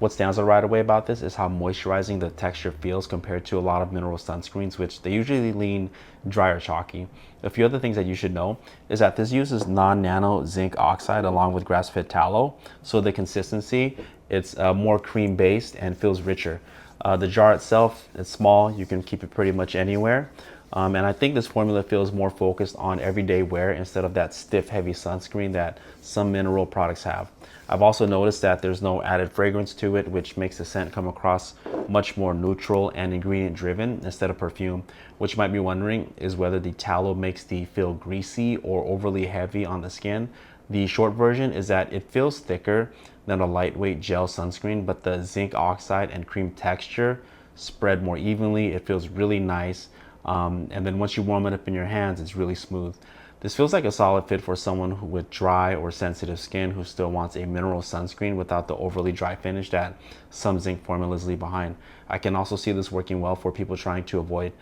What stands out right away about this is how moisturizing the texture feels compared to a lot of mineral sunscreens, which they usually lean dry or chalky. A few other things that you should know is that this uses non-nano zinc oxide along with grass-fed tallow. So the consistency, it's more cream based and feels richer. The jar itself, it's small. You can keep it pretty much anywhere. And I think this formula feels more focused on everyday wear instead of that stiff, heavy sunscreen that some mineral products have. I've also noticed that there's no added fragrance to it, which makes the scent come across much more neutral and ingredient driven instead of perfume. What you might be wondering is whether the tallow makes the feel greasy or overly heavy on the skin. The short version is that it feels thicker than a lightweight gel sunscreen, but the zinc oxide and cream texture spread more evenly. It feels really nice. And then once you warm it up in your hands, it's really smooth. This feels like a solid fit for someone with dry or sensitive skin who still wants a mineral sunscreen without the overly dry finish that some zinc formulas leave behind. I can also see this working well for people trying to avoid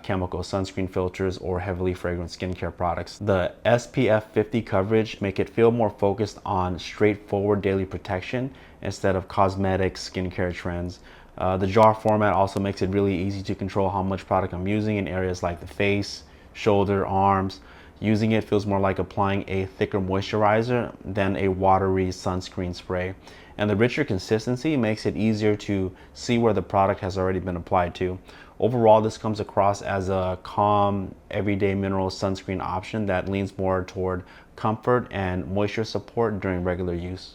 chemical sunscreen filters or heavily fragrant skincare products. The SPF 50 coverage make it feel more focused on straightforward daily protection instead of cosmetic skincare trends. The jar format also makes it really easy to control how much product I'm using in areas like the face, shoulder, arms. Using it feels more like applying a thicker moisturizer than a watery sunscreen spray. And the richer consistency makes it easier to see where the product has already been applied to. Overall, this comes across as a calm, everyday mineral sunscreen option that leans more toward comfort and moisture support during regular use.